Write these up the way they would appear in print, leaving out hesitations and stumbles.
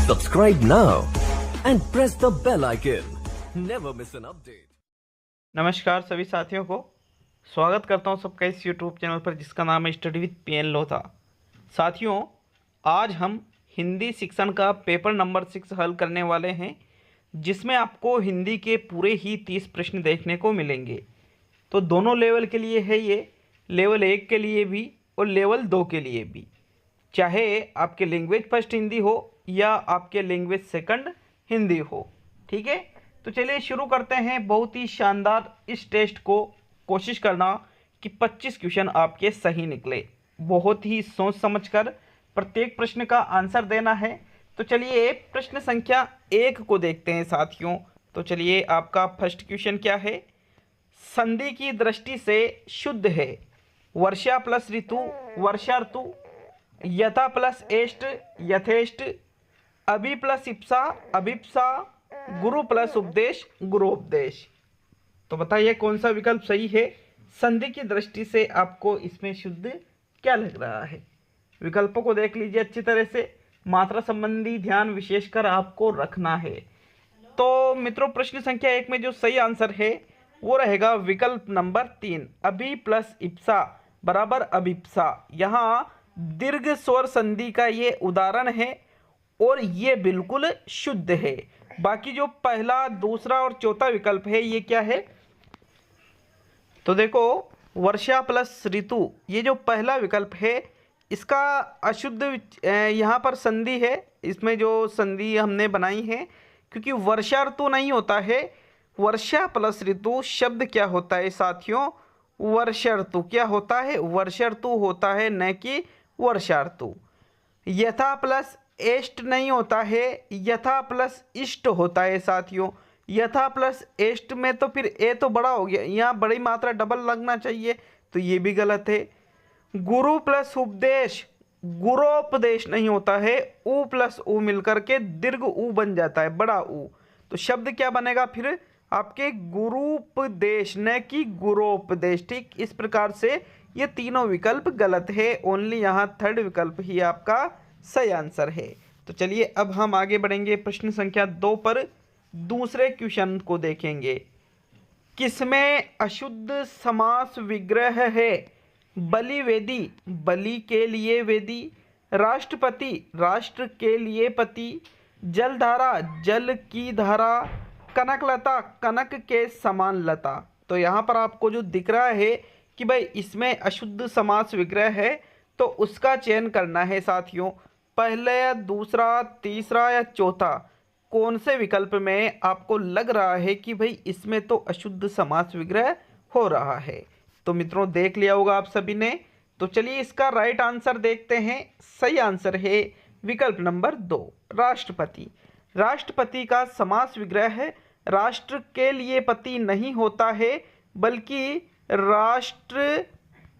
Subscribe now and press the bell icon. Never miss an update. नमस्कार सभी साथियों को स्वागत करता हूं सबका इस YouTube चैनल पर जिसका नाम है स्टडी विद PN लोथा। साथियों, आज हम हिंदी शिक्षण का पेपर नंबर 6 हल करने वाले हैं, जिसमें आपको हिंदी के पूरे ही 30 प्रश्न देखने को मिलेंगे। तो दोनों लेवल के लिए है ये, लेवल 1 के लिए भी और लेवल 2 के लिए भी, चाहे आपके लैंग्वेज फर्स्ट हिंदी हो या आपके लैंग्वेज सेकंड हिंदी हो। ठीक है, तो चलिए शुरू करते हैं। बहुत ही शानदार इस टेस्ट को कोशिश करना कि 25 क्वेश्चन आपके सही निकले। बहुत ही सोच समझकर प्रत्येक प्रश्न का आंसर देना है। तो चलिए प्रश्न संख्या 1 को देखते हैं साथियों। तो चलिए आपका फर्स्ट क्वेश्चन क्या है। संधि की दृष्टि से शुद्ध है। वर्षा प्लस ऋतु वर्षा ऋतु, यथा प्लस एष्ट यथेष्ट, अभि प्लस इप्सा अभिप्सा, गुरु प्लस उपदेश गुरुपदेश। तो बताइए कौन सा विकल्प सही है। संधि की दृष्टि से आपको इसमें शुद्ध क्या लग रहा है। विकल्पों को देख लीजिए अच्छी तरह से। मात्रा संबंधी ध्यान विशेषकर आपको रखना है। तो मित्रों, प्रश्न संख्या 1 में जो सही आंसर है वो रहेगा विकल्प नंबर 3, अभि प्लस इप्सा बराबर अभिप्सा। यहाँ दीर्घ स्वर संधि का ये उदाहरण है और ये बिल्कुल शुद्ध है। बाकी जो पहला, दूसरा और चौथा विकल्प है ये क्या है। तो देखो, वर्षा प्लस ऋतु, ये जो पहला विकल्प है इसका अशुद्ध यहाँ पर संधि है। इसमें जो संधि हमने बनाई है, क्योंकि वर्षा ऋतु नहीं होता है। वर्षा प्लस ऋतु शब्द क्या होता है साथियों, वर्षा ऋतु क्या होता है, वर्षा ऋतु होता है, न कि वर्षा ऋतु। यथा प्लस एष्ट नहीं होता है, यथा प्लस इष्ट होता है साथियों। यथा प्लस एष्ट में तो फिर ए तो बड़ा हो गया, यहाँ बड़ी मात्रा डबल लगना चाहिए, तो ये भी गलत है। गुरु प्लस उपदेश, गुरोपदेश नहीं होता है, उ प्लस उ मिलकर के दीर्घ उ बन जाता है, बड़ा उ। तो शब्द क्या बनेगा फिर आपके गुरुपदेश, न कि गुरोपदेश। ठीक इस प्रकार से ये तीनों विकल्प गलत है। ओनली यहाँ थर्ड विकल्प ही आपका सही आंसर है। तो चलिए अब हम आगे बढ़ेंगे प्रश्न संख्या 2 पर। दूसरे क्वेश्चन को देखेंगे। किसमें अशुद्ध समास विग्रह है। बलि वेदी, बलि के लिए वेदी, राष्ट्रपति, राष्ट्र के लिए पति, जलधारा, जल की धारा, कनकलता, कनक के समान लता। तो यहाँ पर आपको जो दिख रहा है कि भाई इसमें अशुद्ध समास विग्रह है, तो उसका चयन करना है साथियों। पहले या दूसरा, तीसरा या चौथा, कौन से विकल्प में आपको लग रहा है कि भाई इसमें तो अशुद्ध समास विग्रह हो रहा है। तो मित्रों देख लिया होगा आप सभी ने। तो चलिए इसका राइट आंसर देखते हैं। सही आंसर है विकल्प नंबर 2, राष्ट्रपति। राष्ट्रपति का समास विग्रह है। राष्ट्र के लिए पति नहीं होता है, बल्कि राष्ट्र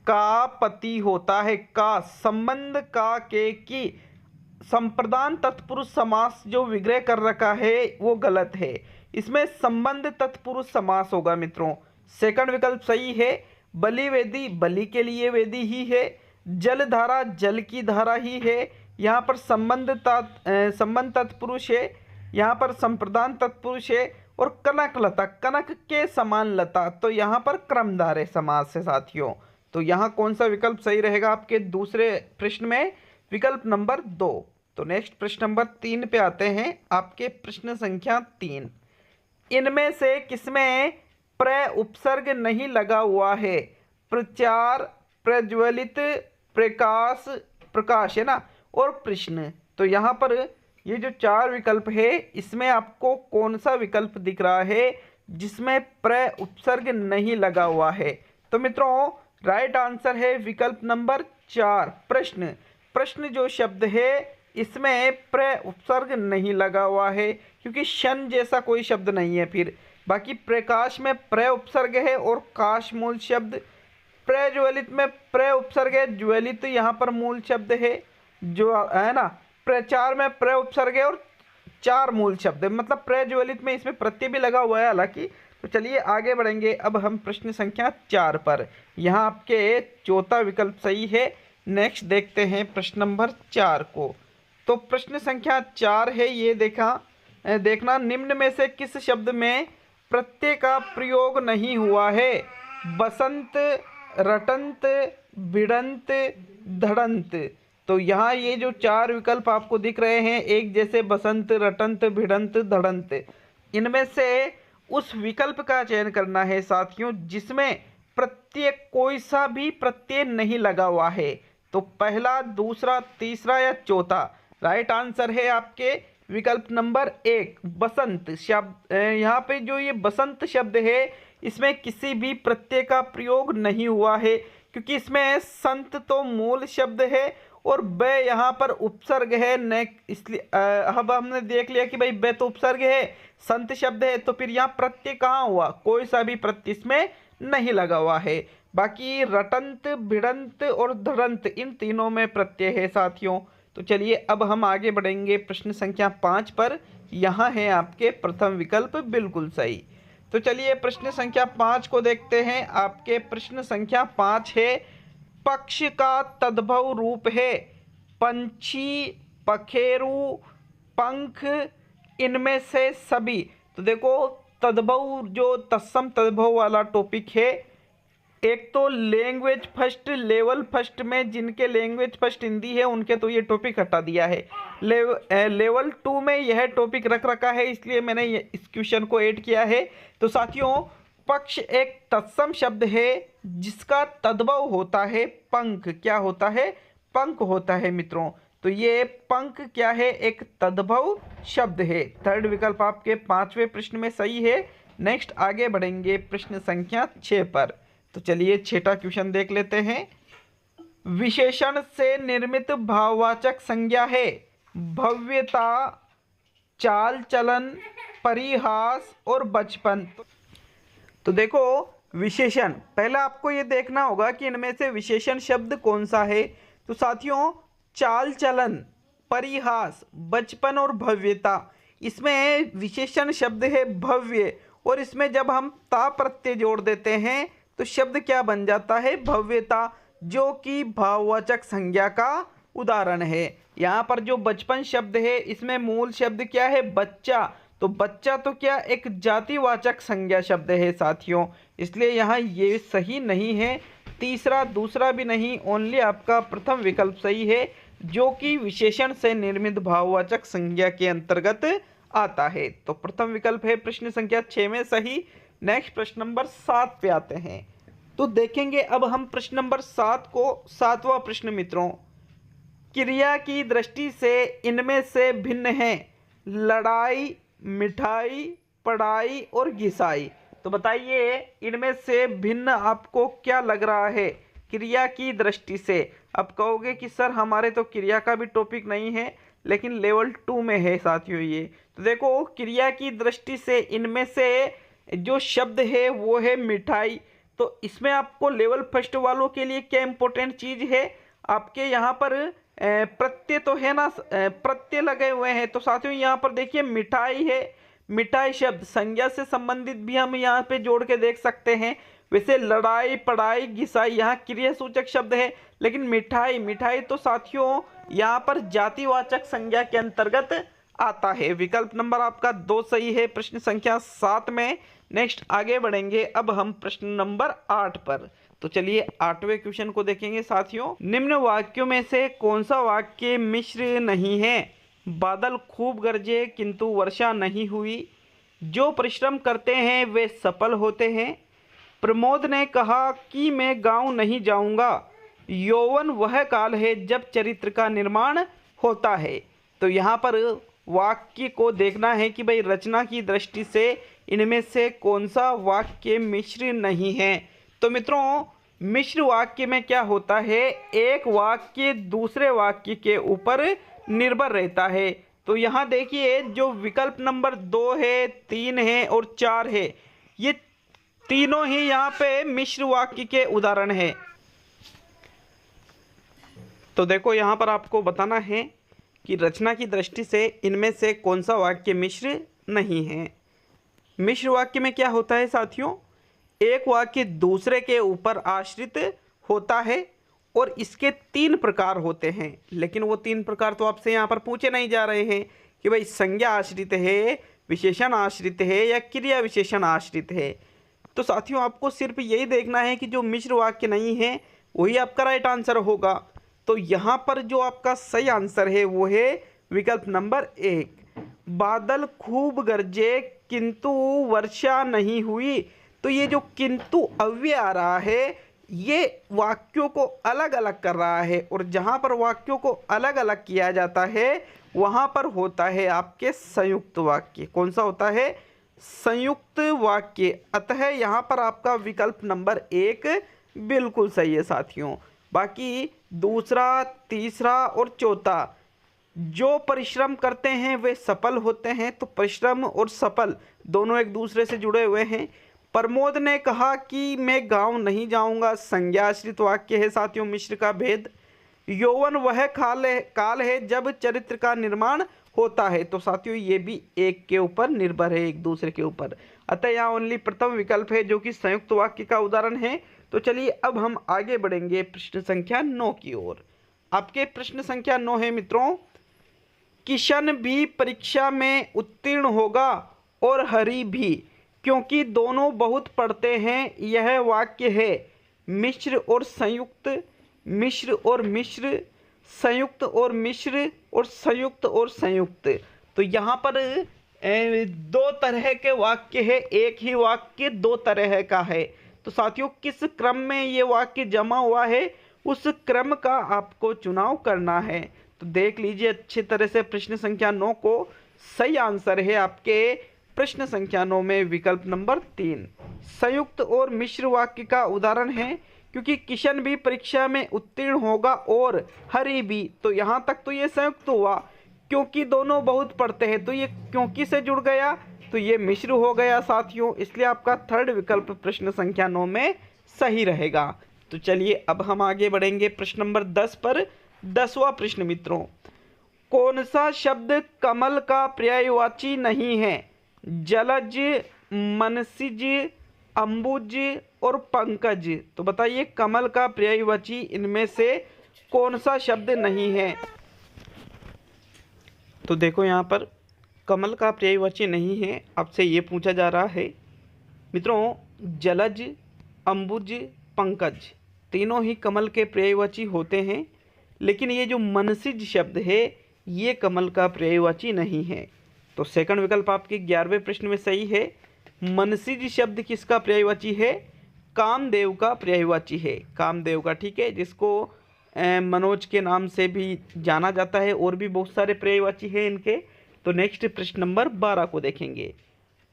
का पति होता है। का संबंध का के की संप्रदान तत्पुरुष समास जो विग्रह कर रखा है वो गलत है। इसमें संबंध तत्पुरुष समास होगा मित्रों। सेकंड विकल्प सही है। बलि वेदी, बलि के लिए वेदी ही है। जलधारा, जल की धारा ही है। यहाँ पर संबंध तत्पुरुष है, यहाँ पर संप्रदान तत्पुरुष है। और कनक लता, कनक के समान लता, तो यहाँ पर क्रमधारय समास है साथियों। तो यहाँ कौन सा विकल्प सही रहेगा आपके दूसरे प्रश्न में, विकल्प नंबर 2। तो नेक्स्ट प्रश्न नंबर 3 पे आते हैं। आपके प्रश्न संख्या 3, इनमें से किसमें प्र उपसर्ग नहीं लगा हुआ है। प्रचार, प्रज्वलित, प्रकाश, प्रकाश है ना, और प्रश्न। तो यहाँ पर ये जो 4 विकल्प है इसमें आपको कौन सा विकल्प दिख रहा है जिसमें प्र उपसर्ग नहीं लगा हुआ है। तो मित्रों राइट आंसर है विकल्प नंबर 4, प्रश्न। प्रश्न जो शब्द है इसमें प्र उपसर्ग नहीं लगा हुआ है, क्योंकि शन जैसा कोई शब्द नहीं है। फिर बाकी प्रकाश में प्र उपसर्ग है और काश मूल शब्द। प्रज्वलित में प्र उपसर्ग है, ज्वलित यहाँ पर मूल शब्द है जो है ना। प्रचार में प्र उपसर्ग है और 4 मूल शब्द है, मतलब प्रज्वलित में इसमें प्रत्यय भी लगा हुआ है हालांकि। तो चलिए आगे बढ़ेंगे अब हम प्रश्न संख्या 4 पर। यहाँ आपके चौथा विकल्प सही है। नेक्स्ट देखते हैं प्रश्न नंबर 4 को। तो प्रश्न संख्या 4 है, ये देखना, निम्न में से किस शब्द में प्रत्यय का प्रयोग नहीं हुआ है? बसंत, रटंत, भिड़ंत, धड़ंत। तो यहाँ ये जो 4 विकल्प आपको दिख रहे हैं, एक जैसे बसंत, रटंत, भिड़ंत, धड़ंत, इनमें से उस विकल्प का चयन करना है साथियों जिसमें प्रत्यय कोई सा भी प्रत्यय नहीं लगा हुआ है। तो पहला, दूसरा, तीसरा या चौथा। राइट आंसर है आपके विकल्प नंबर 1 बसंत शब्द। यहाँ पे जो ये बसंत शब्द है इसमें किसी भी प्रत्यय का प्रयोग नहीं हुआ है, क्योंकि इसमें संत तो मूल शब्द है और ब यहाँ पर उपसर्ग है न, इसलिए अब हमने देख लिया कि भाई ब तो उपसर्ग है, संत शब्द है, तो फिर यहाँ प्रत्यय कहाँ हुआ? कोई सा भी प्रत्यय इसमें नहीं लगा हुआ है। बाकी रटंत, भिड़ंत और धड़ंत इन तीनों में प्रत्यय है साथियों। तो चलिए अब हम आगे बढ़ेंगे प्रश्न संख्या 5 पर। यहाँ है आपके प्रथम विकल्प बिल्कुल सही। तो चलिए प्रश्न संख्या 5 को देखते हैं। आपके प्रश्न संख्या 5 है, पक्ष का तद्भव रूप है पंछी, पखेरु, पंख, इनमें से सभी। तो देखो तद्भव जो तत्सम तद्भव वाला टॉपिक है, एक तो लैंग्वेज फर्स्ट, लेवल फर्स्ट में जिनके लैंग्वेज फर्स्ट हिंदी है उनके तो ये टॉपिक हटा दिया है। लेवल 2 में यह टॉपिक रख रखा है, इसलिए मैंने इस क्वेश्चन को ऐड किया है। तो साथियों पक्ष एक तत्सम शब्द है जिसका तद्भव होता है पंख। क्या होता है? पंख होता है मित्रों। तो ये पंख क्या है? एक तद्भव शब्द है। थर्ड विकल्प आपके 5वें प्रश्न में सही है। नेक्स्ट आगे बढ़ेंगे प्रश्न संख्या 6 पर। तो चलिए 6वां क्वेश्चन देख लेते हैं। विशेषण से निर्मित भाववाचक संज्ञा है भव्यता, चाल चलन, परिहास और बचपन। तो देखो विशेषण, पहला आपको ये देखना होगा कि इनमें से विशेषण शब्द कौन सा है। तो साथियों चाल चलन, परिहास, बचपन और भव्यता, इसमें विशेषण शब्द है भव्य, और इसमें जब हम ता प्रत्यय जोड़ देते हैं तो शब्द क्या बन जाता है? भव्यता, जो कि भाववाचक संज्ञा का उदाहरण है। यहाँ पर जो बचपन शब्द है इसमें मूल शब्द क्या है? बच्चा। तो बच्चा तो क्या एक जातिवाचक संज्ञा शब्द है साथियों, इसलिए यहाँ ये सही नहीं है। तीसरा, दूसरा भी नहीं, ओनली आपका प्रथम विकल्प सही है जो कि विशेषण से निर्मित भाववाचक संज्ञा के अंतर्गत आता है। तो प्रथम विकल्प है प्रश्न संख्या 6 में सही। नेक्स्ट प्रश्न नंबर 7 पे आते हैं। तो देखेंगे अब हम प्रश्न नंबर 7 को। 7वां प्रश्न मित्रों, क्रिया की दृष्टि से इनमें से भिन्न है लड़ाई, मिठाई, पढ़ाई और घिसाई। तो बताइए इनमें से भिन्न आपको क्या लग रहा है क्रिया की दृष्टि से? अब कहोगे कि सर हमारे तो क्रिया का भी टॉपिक नहीं है, लेकिन लेवल 2 में है साथियों ये। तो देखो क्रिया की दृष्टि से इनमें से जो शब्द है वो है मिठाई। तो इसमें आपको लेवल फर्स्ट वालों के लिए क्या इंपॉर्टेंट चीज़ है? आपके यहाँ पर प्रत्यय तो है ना, प्रत्यय लगे हुए हैं। तो साथियों यहाँ पर देखिए मिठाई है, मिठाई शब्द संज्ञा से संबंधित भी हम यहाँ पे जोड़ के देख सकते हैं। वैसे लड़ाई, पढ़ाई, घिसाई यहाँ क्रिया सूचक शब्द है, लेकिन मिठाई, मिठाई तो साथियों यहाँ पर जातिवाचक संज्ञा के अंतर्गत आता है। विकल्प नंबर आपका 2 सही है प्रश्न संख्या 7 में। नेक्स्ट आगे बढ़ेंगे अब हम प्रश्न नंबर 8 पर। तो चलिए 8वें क्वेश्चन को देखेंगे साथियों। निम्न वाक्यों में से कौन सा वाक्य मिश्र नहीं है? बादल खूब गरजे किंतु वर्षा नहीं हुई, जो परिश्रम करते हैं वे सफल होते हैं, प्रमोद ने कहा कि मैं गांव नहीं जाऊंगा, यौवन वह काल है जब चरित्र का निर्माण होता है। तो यहाँ पर वाक्य को देखना है कि भाई रचना की दृष्टि से इनमें से कौन सा वाक्य मिश्र नहीं है। तो मित्रों मिश्र वाक्य में क्या होता है? एक वाक्य दूसरे वाक्य के ऊपर निर्भर रहता है। तो यहाँ देखिए जो विकल्प नंबर 2 है, 3 है और 4 है, ये तीनों ही यहाँ पे मिश्र वाक्य के उदाहरण है। तो देखो यहाँ पर आपको बताना है कि रचना की दृष्टि से इनमें से कौन सा वाक्य मिश्र नहीं है। मिश्र वाक्य में क्या होता है साथियों? एक वाक्य दूसरे के ऊपर आश्रित होता है और इसके 3 प्रकार होते हैं, लेकिन वो 3 प्रकार तो आपसे यहाँ पर पूछे नहीं जा रहे हैं कि भाई संज्ञा आश्रित है, विशेषण आश्रित है या क्रिया विशेषण आश्रित है। तो साथियों आपको सिर्फ यही देखना है कि जो मिश्र वाक्य नहीं है वही आपका राइट आंसर होगा। तो यहाँ पर जो आपका सही आंसर है वो है विकल्प नंबर 1, बादल खूब गरजे किंतु वर्षा नहीं हुई। तो ये जो किंतु अव्यय आ रहा है ये वाक्यों को अलग अलग कर रहा है, और जहाँ पर वाक्यों को अलग अलग किया जाता है वहाँ पर होता है आपके संयुक्त वाक्य। कौन सा होता है? संयुक्त वाक्य। अतः यहाँ पर आपका विकल्प नंबर 1 बिल्कुल सही है साथियों। बाकी दूसरा, तीसरा और चौथा, जो परिश्रम करते हैं वे सफल होते हैं। तो परिश्रम और सफल दोनों एक दूसरे से जुड़े हुए हैं। प्रमोद ने कहा कि मैं गांव नहीं जाऊंगा, संज्ञाश्रित वाक्य है साथियों, मिश्र का भेद। यौवन वह काल है जब चरित्र का निर्माण होता है। तो साथियों ये भी एक के ऊपर निर्भर है, एक दूसरे के ऊपर। अतः यहाँ ओनली प्रथम विकल्प है जो कि संयुक्त वाक्य का उदाहरण है। तो चलिए अब हम आगे बढ़ेंगे प्रश्न संख्या 9 की ओर। आपके प्रश्न संख्या 9 है मित्रों, किशन भी परीक्षा में उत्तीर्ण होगा और हरि भी, क्योंकि दोनों बहुत पढ़ते हैं। यह वाक्य है मिश्र और संयुक्त, मिश्र और मिश्र, संयुक्त और मिश्र, और संयुक्त और संयुक्त। तो यहाँ पर 2 तरह के वाक्य है, एक ही वाक्य 2 तरह का है। तो साथियों किस क्रम में ये वाक्य जमा हुआ है उस क्रम का आपको चुनाव करना है। तो देख लीजिए अच्छी तरह से प्रश्न संख्या 9 को। सही आंसर है आपके प्रश्न संख्या 9 में विकल्प नंबर 3, संयुक्त और मिश्र वाक्य का उदाहरण है। क्योंकि किशन भी परीक्षा में उत्तीर्ण होगा और हरि भी, तो यहाँ तक तो ये संयुक्त हुआ। क्योंकि दोनों बहुत पढ़ते हैं, तो ये क्योंकि से जुड़ गया, तो ये मिश्र हो गया साथियों। इसलिए आपका थर्ड विकल्प प्रश्न संख्या 9 में सही रहेगा। तो चलिए अब हम आगे बढ़ेंगे प्रश्न नंबर 10 पर। 10वां प्रश्न मित्रों, कौन सा शब्द कमल का पर्यायवाची नहीं है? जलज, मनसिज, अंबुज और पंकज। तो बताइए कमल का पर्यायवाची इनमें से कौन सा शब्द नहीं है? तो देखो यहाँ पर कमल का पर्यायवाची नहीं है, आपसे ये पूछा जा रहा है मित्रों। जलज, अंबुज, पंकज तीनों ही कमल के पर्यायवाची होते हैं, लेकिन ये जो मनसिज शब्द है ये कमल का पर्यायवाची नहीं है। तो सेकंड विकल्प आपके 11वें प्रश्न में सही है। मनसिज शब्द किसका पर्यायवाची है? कामदेव का पर्यायवाची है, कामदेव का, ठीक है, जिसको मनोज के नाम से भी जाना जाता है, और भी बहुत सारे पर्यायवाची हैं इनके। तो नेक्स्ट प्रश्न नंबर 12 को देखेंगे।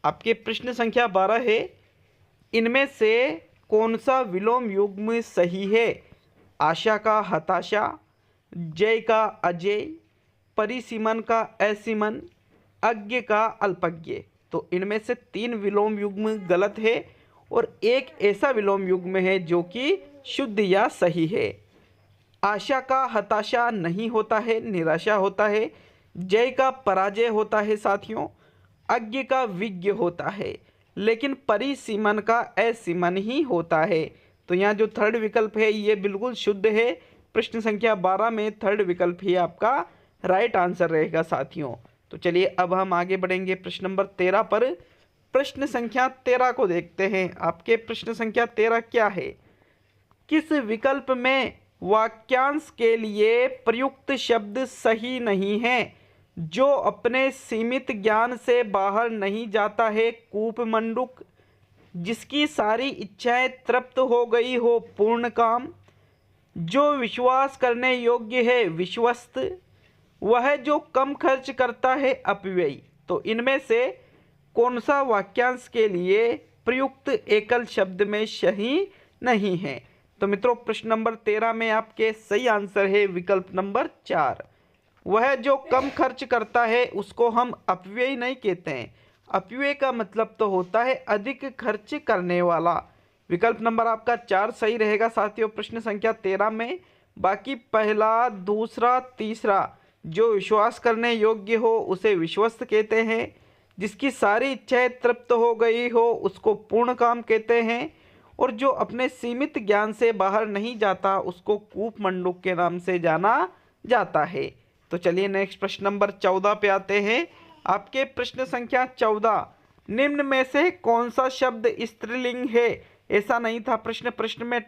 आपके प्रश्न संख्या 12 है, इनमें से कौन सा विलोम युग्म सही है? आशा का हताशा, जय का अजय, परिसीमन का असीमन, अज्ञ का अल्पज्ञ। तो इनमें से 3 विलोम युग्म गलत है और एक ऐसा विलोम युग्म है जो कि शुद्ध या सही है। आशा का हताशा नहीं होता है, निराशा होता है। जय का पराजय होता है साथियों। अज्ञ का विज्ञ होता है, लेकिन परिसीमन का असीमन ही होता है। तो यहाँ जो थर्ड विकल्प है ये बिल्कुल शुद्ध है। प्रश्न संख्या 12 में थर्ड विकल्प ही आपका राइट आंसर रहेगा साथियों। तो चलिए अब हम आगे बढ़ेंगे प्रश्न नंबर 13 पर। प्रश्न संख्या 13 को देखते हैं। आपके प्रश्न संख्या 13 क्या है? किस विकल्प में वाक्यांश के लिए प्रयुक्त शब्द सही नहीं है? जो अपने सीमित ज्ञान से बाहर नहीं जाता है, कूप मंडूक। जिसकी सारी इच्छाएं तृप्त हो गई हो, पूर्ण काम। जो विश्वास करने योग्य है, विश्वस्त। वह जो कम खर्च करता है, अपव्ययी। तो इनमें से कौन सा वाक्यांश के लिए प्रयुक्त एकल शब्द में सही नहीं है? तो मित्रों प्रश्न नंबर 13 में आपके सही आंसर है विकल्प नंबर 4। वह जो कम खर्च करता है उसको हम अपव्ययी नहीं कहते हैं। अपव्यय का मतलब तो होता है अधिक खर्च करने वाला। विकल्प नंबर आपका 4 सही रहेगा साथियों प्रश्न संख्या 13 में। बाकी पहला, दूसरा, तीसरा, जो विश्वास करने योग्य हो उसे विश्वस्त कहते हैं। जिसकी सारी इच्छाएं तृप्त हो गई हो उसको पूर्ण काम कहते हैं। और जो अपने सीमित ज्ञान से बाहर नहीं जाता उसको कूप मंडूक के नाम से जाना जाता है। तो चलिए नेक्स्ट प्रश्न नंबर 14 पे आते हैं। आपके प्रश्न संख्या 14, निम्न में से कौन सा शब्द स्त्रीलिंग है? ऐसा नहीं था प्रश्न में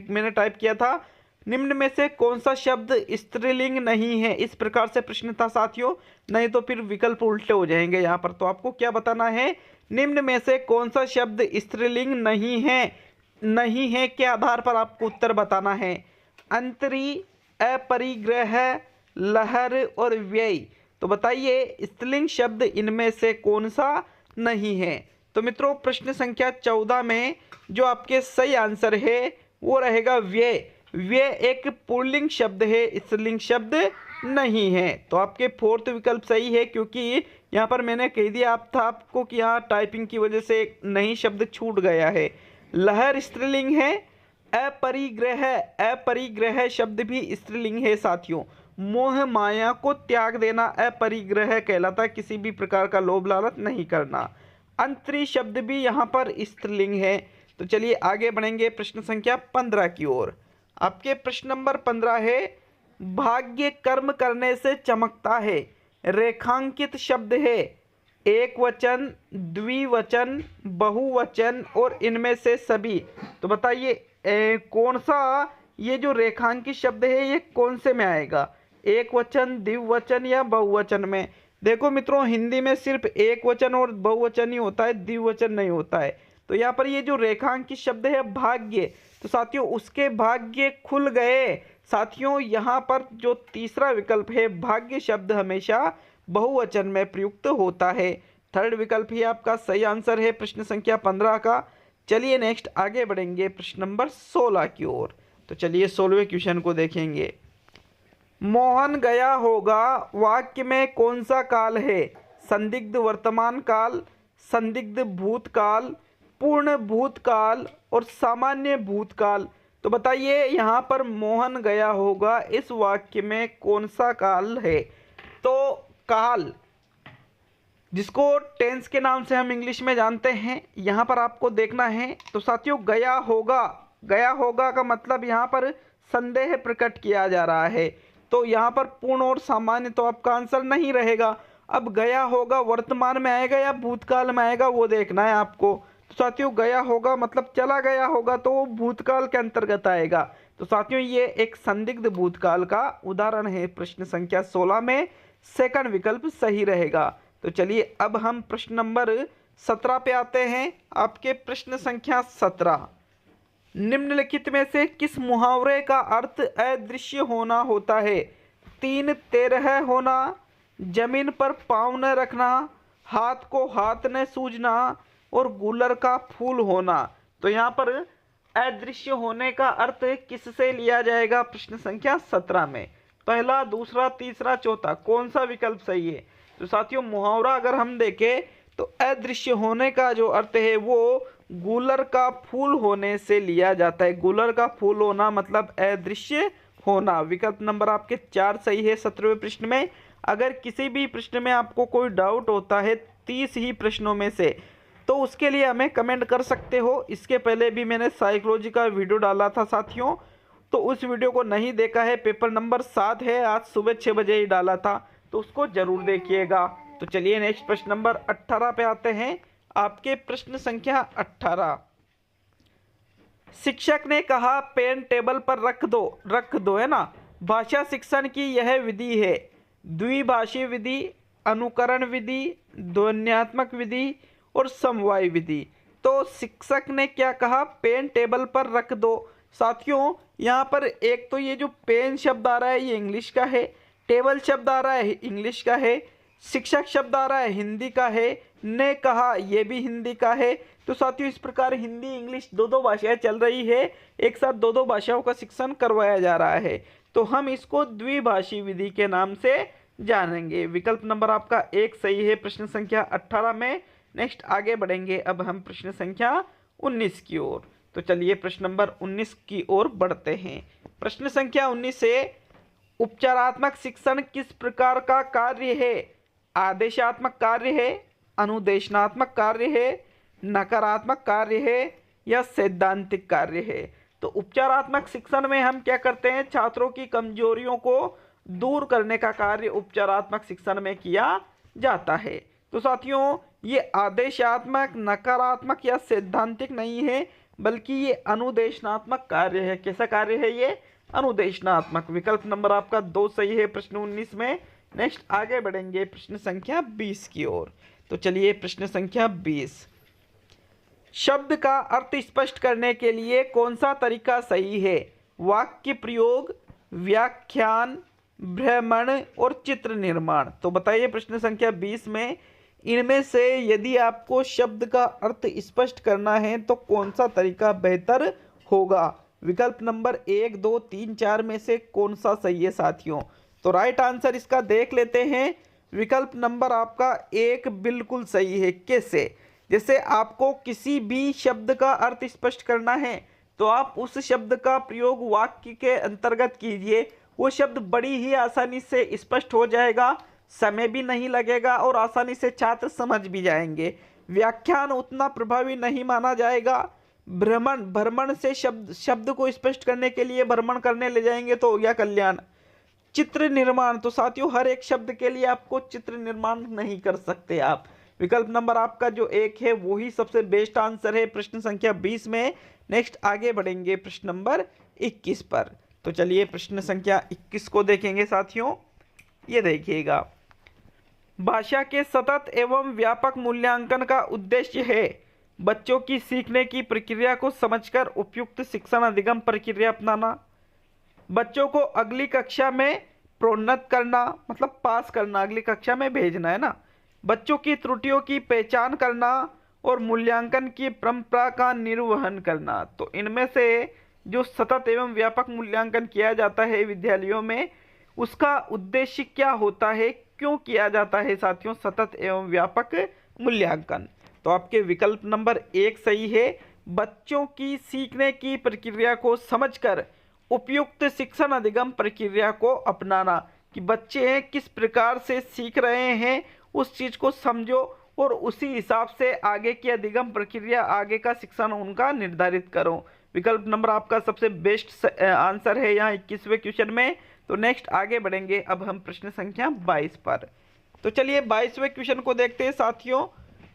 मैंने टाइप किया था निम्न में से कौन सा शब्द स्त्रीलिंग नहीं है, इस प्रकार से प्रश्न था साथियों, नहीं तो फिर विकल्प उल्टे हो जाएंगे यहाँ पर। तो आपको क्या बताना है, निम्न में से कौन सा शब्द स्त्रीलिंग नहीं है के आधार पर आपको उत्तर बताना है। अंतरी, अपरिग्रह, लहर और व्यय। तो बताइए स्त्रीलिंग शब्द इनमें से कौन सा नहीं है? तो मित्रों प्रश्न संख्या 14 में जो आपके सही आंसर है वो रहेगा व्यय। व्यय एक पुल्लिंग शब्द है, स्त्रीलिंग शब्द नहीं है। तो आपके फोर्थ विकल्प सही है, क्योंकि यहाँ पर मैंने कह दिया आपको कि यहाँ टाइपिंग की वजह से नहीं शब्द छूट गया है। लहर स्त्रीलिंग है। अपरिग्रह शब्द भी स्त्रीलिंग है साथियों। मोह माया को त्याग देना अपरिग्रह कहलाता है, किसी भी प्रकार का लोभ लालच नहीं करना। अंतरी शब्द भी यहाँ पर स्त्रीलिंग है। तो चलिए आगे बढ़ेंगे प्रश्न संख्या 15 की ओर। आपके प्रश्न नंबर 15 है, भाग्य कर्म करने से चमकता है, रेखांकित शब्द है, एक वचन, द्विवचन, बहुवचन और इनमें से सभी। तो बताइए कौन सा ये जो रेखांकित शब्द है ये कौन से में आएगा, एक वचन, द्विवचन या बहुवचन में? देखो मित्रों हिंदी में सिर्फ एक वचन और बहुवचन ही होता है, द्विवचन नहीं होता है। तो यहाँ पर ये जो रेखांकित शब्द है भाग्य, तो साथियों उसके भाग्य खुल गए। साथियों यहाँ पर जो तीसरा विकल्प है भाग्य शब्द हमेशा बहुवचन में प्रयुक्त होता है। थर्ड विकल्प ही आपका सही आंसर है प्रश्न संख्या 15 का। चलिए नेक्स्ट आगे बढ़ेंगे प्रश्न नंबर 16 की ओर। तो चलिए 16वें क्वेश्चन को देखेंगे। मोहन गया होगा वाक्य में कौन सा काल है? संदिग्ध वर्तमान काल, संदिग्ध भूतकाल, पूर्ण भूतकाल और सामान्य भूतकाल। तो बताइए यहाँ पर मोहन गया होगा इस वाक्य में कौन सा काल है? तो काल जिसको टेंस के नाम से हम इंग्लिश में जानते हैं, यहाँ पर आपको देखना है। तो साथियों गया होगा का मतलब यहाँ पर संदेह प्रकट किया जा रहा है। तो यहाँ पर पूर्ण और सामान्य तो आपका आंसर नहीं रहेगा। अब गया होगा वर्तमान में आएगा या भूतकाल में आएगा वो देखना है आपको। तो साथियों गया होगा मतलब चला गया होगा, तो वो भूतकाल के अंतर्गत आएगा। तो साथियों ये एक संदिग्ध भूतकाल का उदाहरण है। प्रश्न संख्या 16 में सेकंड विकल्प सही रहेगा। तो चलिए अब हम प्रश्न नंबर 17 पे आते हैं। आपके प्रश्न संख्या 17, निम्नलिखित में से किस मुहावरे का अर्थ अदृश्य होना होता है? 3 13 होना, जमीन पर पाँव न रखना, हाथ को हाथ न सूझना और गुलर का फूल होना। तो यहाँ पर अदृश्य होने का अर्थ किससे लिया जाएगा प्रश्न संख्या 17 में? पहला, दूसरा, तीसरा, चौथा, कौन सा विकल्प सही है? तो साथियों मुहावरा अगर हम देखें तो अदृश्य होने का जो अर्थ है वो गुलर का फूल होने से लिया जाता है। गुलर का फूल होना मतलब अदृश्य होना। विकल्प नंबर आपके 4 सही है 17वें प्रश्न में। अगर किसी भी प्रश्न में आपको कोई डाउट होता है 30 ही प्रश्नों में से, तो उसके लिए हमें कमेंट कर सकते हो। इसके पहले भी मैंने साइकोलॉजी का वीडियो डाला था साथियों, तो उस वीडियो को नहीं देखा है, पेपर नंबर 7 है, आज सुबह 6 बजे ही डाला था, तो उसको जरूर देखिएगा। तो चलिए नेक्स्ट प्रश्न नंबर 18 पे आते हैं। आपके प्रश्न संख्या 18, शिक्षक ने कहा पेन टेबल पर रख दो है ना। भाषा शिक्षण की यह विधि है द्विभाषी विधि, अनुकरण विधि, ध्वन्यात्मक विधि और समवाय विधि। तो शिक्षक ने क्या कहा, पेन टेबल पर रख दो। साथियों यहाँ पर एक तो ये जो पेन शब्द आ रहा है ये इंग्लिश का है, टेबल शब्द आ रहा है इंग्लिश का है, शिक्षक शब्द आ रहा है हिंदी का है, ने कहा ये भी हिंदी का है। तो साथियों इस प्रकार हिंदी इंग्लिश दो भाषाएं चल रही है, एक साथ दो भाषाओं का शिक्षण करवाया जा रहा है, तो हम इसको द्विभाषी विधि के नाम से जानेंगे। विकल्प नंबर आपका 1 सही है प्रश्न संख्या 18 में। नेक्स्ट आगे बढ़ेंगे अब हम प्रश्न संख्या 19 की ओर। तो चलिए प्रश्न नंबर 19 की ओर बढ़ते हैं। प्रश्न संख्या 19 से, उपचारात्मक शिक्षण किस प्रकार का कार्य है? आदेशात्मक कार्य है, अनुदेशनात्मक कार्य है, नकारात्मक कार्य है या सैद्धांतिक कार्य है। तो उपचारात्मक शिक्षण में हम क्या करते हैं, छात्रों की कमजोरियों को दूर करने का कार्य उपचारात्मक शिक्षण में किया जाता है। तो साथियों ये आदेशात्मक, नकारात्मक या सैद्धांतिक नहीं है, बल्कि ये अनुदेशनात्मक कार्य है। कैसा कार्य है ये, अनुदेशनात्मक। विकल्प नंबर आपका 2 सही है प्रश्न 19 में। नेक्स्ट आगे बढ़ेंगे प्रश्न संख्या 20 की ओर। तो चलिए प्रश्न संख्या 20, शब्द का अर्थ स्पष्ट करने के लिए कौन सा तरीका सही है, वाक्य प्रयोग, व्याख्यान, भ्रमण और चित्र निर्माण। तो बताइए प्रश्न संख्या 20 में इनमें से यदि आपको शब्द का अर्थ स्पष्ट करना है तो कौन सा तरीका बेहतर होगा। विकल्प नंबर 1, 2, 3, 4 में से कौन सा सही है साथियों। तो राइट आंसर इसका देख लेते हैं। विकल्प नंबर आपका 1 बिल्कुल सही है। कैसे, जैसे आपको किसी भी शब्द का अर्थ स्पष्ट करना है तो आप उस शब्द का प्रयोग वाक्य के अंतर्गत कीजिए, वो शब्द बड़ी ही आसानी से स्पष्ट हो जाएगा, समय भी नहीं लगेगा और आसानी से छात्र समझ भी जाएंगे। व्याख्यान उतना प्रभावी नहीं माना जाएगा। भ्रमण से शब्द को स्पष्ट करने के लिए भ्रमण करने ले जाएंगे तो हो गया कल्याण। चित्र निर्माण, तो साथियों हर एक शब्द के लिए आपको चित्र निर्माण नहीं कर सकते आप। विकल्प नंबर आपका जो 1 है वही सबसे बेस्ट आंसर है प्रश्न संख्या 20 में। नेक्स्ट आगे बढ़ेंगे प्रश्न नंबर 21 पर। तो चलिए प्रश्न संख्या 21 को देखेंगे साथियों। ये देखिएगा, भाषा के सतत एवं व्यापक मूल्यांकन का उद्देश्य है बच्चों की सीखने की प्रक्रिया को समझकर उपयुक्त शिक्षण अधिगम प्रक्रिया अपनाना, बच्चों को अगली कक्षा में प्रोन्नत करना, मतलब पास करना, अगली कक्षा में भेजना है ना, बच्चों की त्रुटियों की पहचान करना और मूल्यांकन की परंपरा का निर्वहन करना। तो इनमें से जो सतत एवं व्यापक मूल्यांकन किया जाता है विद्यालयों में, उसका उद्देश्य क्या होता है, क्यों किया जाता है साथियों सतत एवं व्यापक मूल्यांकन। तो आपके विकल्प नंबर 1 सही है, बच्चों की सीखने की प्रक्रिया को समझकर उपयुक्त शिक्षण अधिगम प्रक्रिया को अपनाना, कि बच्चे किस प्रकार से सीख रहे हैं उस चीज को समझो और उसी हिसाब से आगे की अधिगम प्रक्रिया, आगे का शिक्षण उनका निर्धारित करो। विकल्प नंबर आपका सबसे बेस्ट आंसर है यहाँ 21वें क्वेश्चन में। तो नेक्स्ट आगे बढ़ेंगे अब हम प्रश्न संख्या 22 पर। तो चलिए 22वें क्वेश्चन को देखते हैं साथियों।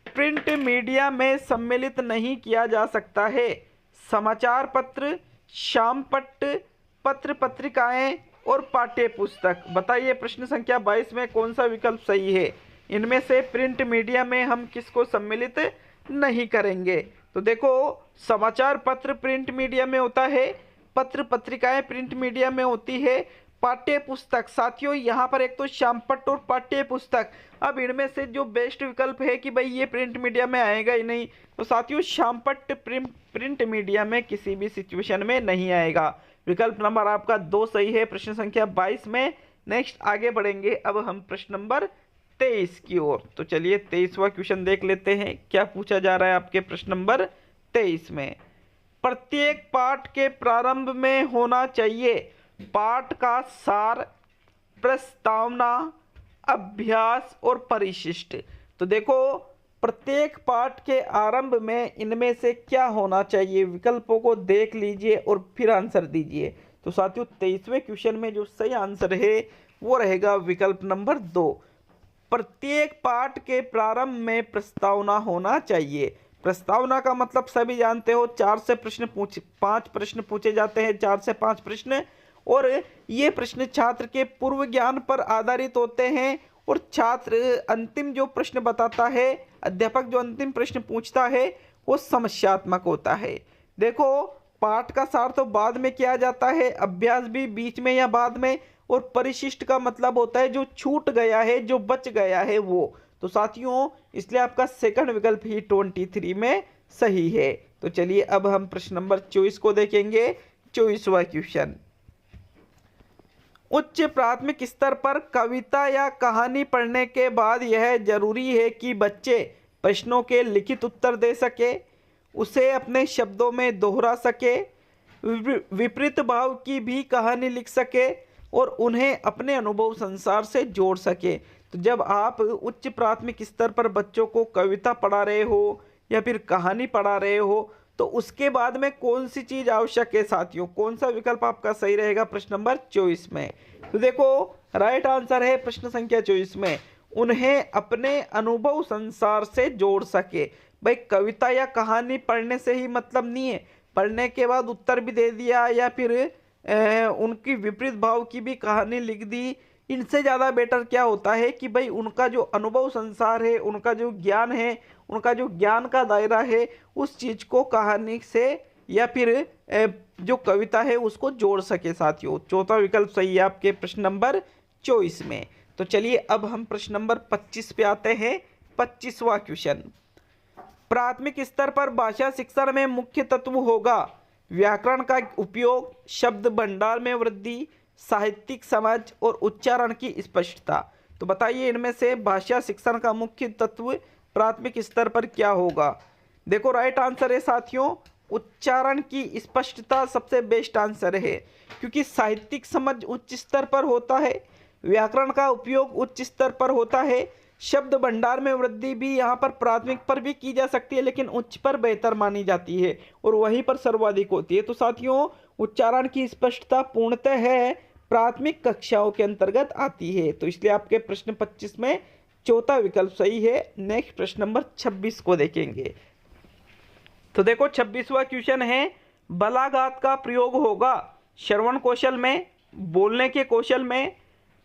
प्रिंट मीडिया में सम्मिलित नहीं किया जा सकता है समाचार पत्र, शामपट्ट, पत्र पत्रिकाएं और पाठ्य पुस्तक। बताइए प्रश्न संख्या 22 में कौन सा विकल्प सही है। इनमें से प्रिंट मीडिया में हम किसको सम्मिलित नहीं करेंगे। तो देखो, समाचार पत्र प्रिंट मीडिया में होता है, पत्र पत्रिकाएं प्रिंट मीडिया में होती है, पाठ्य पुस्तक साथियों यहाँ पर एक तो शामपट्ट और पाठ्य पुस्तक। अब इनमें से जो बेस्ट विकल्प है कि भाई ये प्रिंट मीडिया में आएगा ही नहीं, तो साथियों शामपट्ट प्रिंट मीडिया में किसी भी सिचुएशन में नहीं आएगा। विकल्प नंबर आपका 2 सही है प्रश्न संख्या 22 में। नेक्स्ट आगे बढ़ेंगे अब हम प्रश्न नंबर 23 की ओर। तो चलिए 23वां क्वेश्चन देख लेते हैं क्या पूछा जा रहा है आपके प्रश्न नंबर 23 में। प्रत्येक पाठ के प्रारंभ में होना चाहिए पाठ का सार, प्रस्तावना, अभ्यास और परिशिष्ट। तो देखो, प्रत्येक पाठ के आरंभ में इनमें से क्या होना चाहिए, विकल्पों को देख लीजिए और फिर आंसर दीजिए। तो साथियों 23वें क्वेश्चन में जो सही आंसर है वो रहेगा विकल्प नंबर 2। प्रत्येक पाठ के प्रारंभ में प्रस्तावना होना चाहिए। प्रस्तावना का मतलब सभी जानते हो, 5 प्रश्न पूछे जाते हैं, 4 से 5 प्रश्न, और ये प्रश्न छात्र के पूर्व ज्ञान पर आधारित होते हैं और छात्र अंतिम जो प्रश्न बताता है, अध्यापक जो अंतिम प्रश्न पूछता है वो समस्यात्मक होता है। देखो, पाठ का सार तो बाद में किया जाता है, अभ्यास भी बीच में या बाद में, और परिशिष्ट का मतलब होता है जो छूट गया है, जो बच गया है वो। तो साथियों इसलिए आपका सेकंड विकल्प ही 23 में सही है। तो चलिए अब हम प्रश्न नंबर 24 को देखेंगे। 24वां क्वेश्चन, उच्च प्राथमिक स्तर पर कविता या कहानी पढ़ने के बाद यह जरूरी है कि बच्चे प्रश्नों के लिखित उत्तर दे सके, उसे अपने शब्दों में दोहरा सके, विपरीत भाव की भी कहानी लिख सके और उन्हें अपने अनुभव संसार से जोड़ सके। तो जब आप उच्च प्राथमिक स्तर पर बच्चों को कविता पढ़ा रहे हो या फिर कहानी पढ़ा रहे हो, तो उसके बाद में कौन सी चीज आवश्यक है साथियों, कौन सा विकल्प आपका सही रहेगा प्रश्न नंबर 24 में। तो देखो राइट आंसर है प्रश्न संख्या 24 में, उन्हें अपने अनुभव संसार से जोड़ सके। भाई कविता या कहानी पढ़ने से ही मतलब नहीं है, पढ़ने के बाद उत्तर भी दे दिया या फिर उनकी विपरीत भाव की भी कहानी लिख दी, इनसे ज़्यादा बेटर क्या होता है कि भाई उनका जो अनुभव संसार है, उनका जो ज्ञान है, उनका जो ज्ञान का दायरा है, उस चीज़ को कहानी से या फिर जो कविता है उसको जोड़ सके साथियों। चौथा विकल्प सही है आपके प्रश्न नंबर 24 में। तो चलिए अब हम प्रश्न नंबर 25 पे आते हैं। 25वां क्वेश्चन, प्राथमिक स्तर पर भाषा शिक्षण में मुख्य तत्व होगा व्याकरण का उपयोग, शब्द भंडार में वृद्धि, साहित्यिक समझ और उच्चारण की स्पष्टता। तो बताइए इनमें से भाषा शिक्षण का मुख्य तत्व प्राथमिक स्तर पर क्या होगा। देखो राइट आंसर है साथियों उच्चारण की स्पष्टता सबसे बेस्ट आंसर है, क्योंकि साहित्यिक समझ उच्च स्तर पर होता है, व्याकरण का उपयोग उच्च स्तर पर होता है, शब्द भंडार में वृद्धि भी यहाँ पर प्राथमिक पर भी की जा सकती है लेकिन उच्च पर बेहतर मानी जाती है और वहीं पर सर्वाधिक होती है। तो साथियों उच्चारण की स्पष्टता पूर्णतः है प्राथमिक कक्षाओं के अंतर्गत आती है, तो इसलिए आपके प्रश्न 25 में चौथा विकल्प सही है। नेक्स्ट प्रश्न नंबर 26 को देखेंगे। तो देखो 26वां क्वेश्चन है, बलाघात का प्रयोग होगा श्रवण कौशल में, बोलने के कौशल में,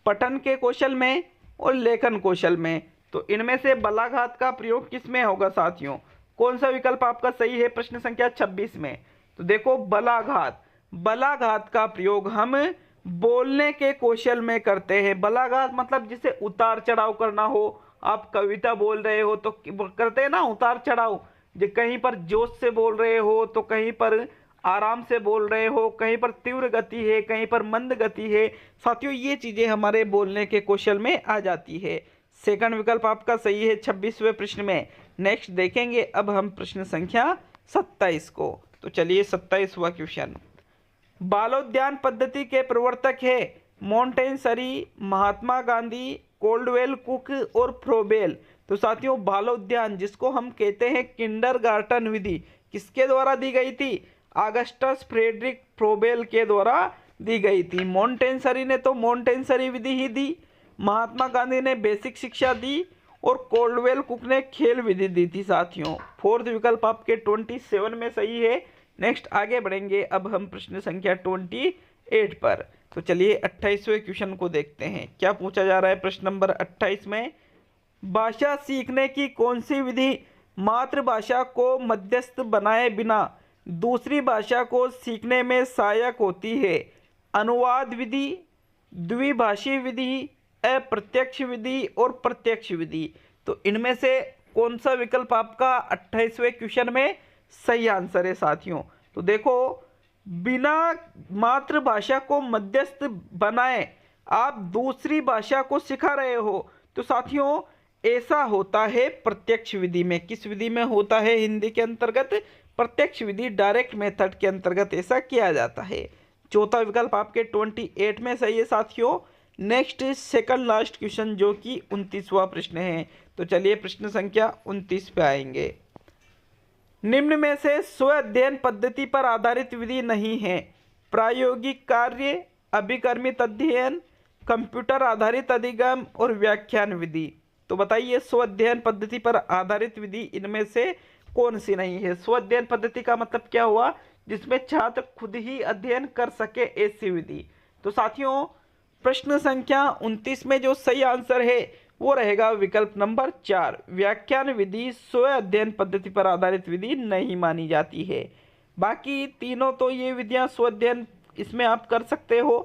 पठन के कौशल में और लेखन कौशल में। तो इनमें से बलाघात का प्रयोग किस में होगा साथियों, कौन सा विकल्प आपका सही है प्रश्न संख्या 26 में। तो देखो बलाघात का प्रयोग हम बोलने के कौशल में करते हैं। बलाघात मतलब जिसे उतार चढ़ाव करना हो, आप कविता बोल रहे हो तो करते हैं ना उतार चढ़ाव, जो कहीं पर जोश से बोल रहे हो तो कहीं पर आराम से बोल रहे हो, कहीं पर तीव्र गति है, कहीं पर मंद गति है। साथियों ये चीजें हमारे बोलने के कौशल में आ जाती है। सेकंड विकल्प आपका सही है 26वें प्रश्न में। नेक्स्ट देखेंगे अब हम प्रश्न संख्या 27 को। तो चलिए 27वां क्वेश्चन, बालोद्यान पद्धति के प्रवर्तक है Montessori, Mahatma Gandhi, Caldwell, cook और फ्रोबेल। तो साथियों बालोद्यान जिसको हम कहते हैं किंडरगार्टन विधि किसके द्वारा दी गई थी, ऑगस्टस फ्रेडरिक फ्रोबेल के द्वारा दी गई थी। मॉन्टेसरी ने तो मॉन्टेसरी विधि ही दी, महात्मा गांधी ने बेसिक शिक्षा दी और कोल्डवेल कुक ने खेल विधि दी थी साथियों। फोर्थ विकल्प आपके 27 में सही है। नेक्स्ट आगे बढ़ेंगे अब हम प्रश्न संख्या 28 पर। तो चलिए 28वें क्वेश्चन को देखते हैं, क्या पूछा जा रहा है प्रश्न नंबर 28 में, भाषा सीखने की कौन सी विधि मातृभाषा को मध्यस्थ बनाए बिना दूसरी भाषा को सीखने में सहायक होती है, अनुवाद विधि, द्विभाषी विधि, अप्रत्यक्ष विधि और प्रत्यक्ष विधि। तो इनमें से कौन सा विकल्प आपका 28वें क्वेश्चन में सही आंसर है साथियों। तो देखो बिना मातृभाषा को मध्यस्थ बनाए आप दूसरी भाषा को सिखा रहे हो, तो साथियों ऐसा होता है प्रत्यक्ष विधि में। किस विधि में होता है हिंदी के अंतर्गत, प्रत्यक्ष विधि, डायरेक्ट मेथड के अंतर्गत ऐसा किया जाता है। चौथा विकल्प आपके 28 में सही है साथियों। नेक्स्ट सेकंड लास्ट क्वेश्चन जो कि 29वां प्रश्न है। तो चलिए प्रश्न संख्या 29 पे आएंगे, निम्न में से स्व अध्ययन पद्धति पर आधारित विधि नहीं है, प्रायोगिक कार्य, अभिकर्मित अध्ययन, कंप्यूटर आधारित अधिगम और व्याख्यान विधि। तो बताइए स्व अध्ययन पद्धति पर आधारित विधि इनमें से कौन सी नहीं है। स्व अध्ययन पद्धति का मतलब क्या हुआ, जिसमें छात्र खुद ही अध्ययन कर सके ऐसी विधि। तो साथियों प्रश्न संख्या 29 में जो सही आंसर है वो रहेगा विकल्प नंबर 4, व्याख्यान विधि स्व अध्ययन पद्धति पर आधारित विधि नहीं मानी जाती है। बाकी तीनों तो ये विधियां स्व अध्ययन इसमें आप कर सकते हो।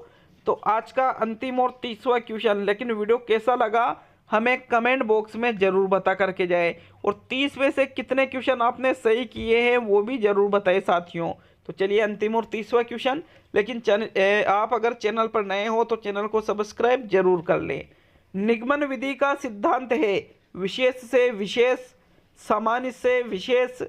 तो आज का अंतिम और 30वां क्वेश्चन, लेकिन वीडियो कैसा लगा हमें कमेंट बॉक्स में ज़रूर बता करके जाए, और 30 में से कितने क्वेश्चन आपने सही किए हैं वो भी ज़रूर बताए साथियों। तो चलिए अंतिम और 30वां क्वेश्चन, लेकिन आप अगर चैनल पर नए हो तो चैनल को सब्सक्राइब जरूर कर लें। निगमन विधि का सिद्धांत है विशेष से विशेष, सामान्य से विशेष,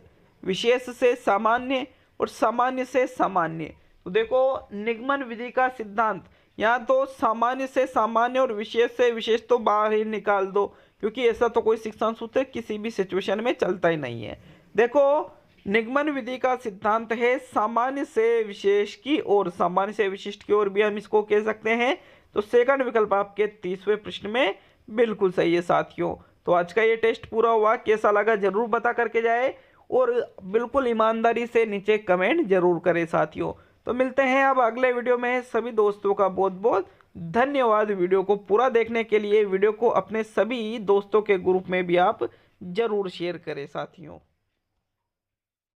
विशेष से सामान्य और सामान्य से सामान्य। तो देखो निगमन विधि का सिद्धांत, यहाँ तो सामान्य से सामान्य और विशेष से विशेष तो बाहर ही निकाल दो, क्योंकि ऐसा तो कोई शिक्षण सूत्र किसी भी सिचुएशन में चलता ही नहीं है। देखो निगमन विधि का सिद्धांत है सामान्य से विशेष की ओर, सामान्य से विशिष्ट की ओर भी हम इसको कह सकते हैं। तो सेकंड विकल्प आपके 30वें प्रश्न में बिल्कुल सही है साथियों। तो आज का ये टेस्ट पूरा हुआ, कैसा लगा जरूर बता करके जाए और बिल्कुल ईमानदारी से नीचे कमेंट जरूर करें साथियों। तो मिलते हैं अब अगले वीडियो में। सभी दोस्तों का बहुत बहुत धन्यवाद वीडियो को पूरा देखने के लिए। वीडियो को अपने सभी दोस्तों के ग्रुप में भी आप जरूर शेयर करें साथियों।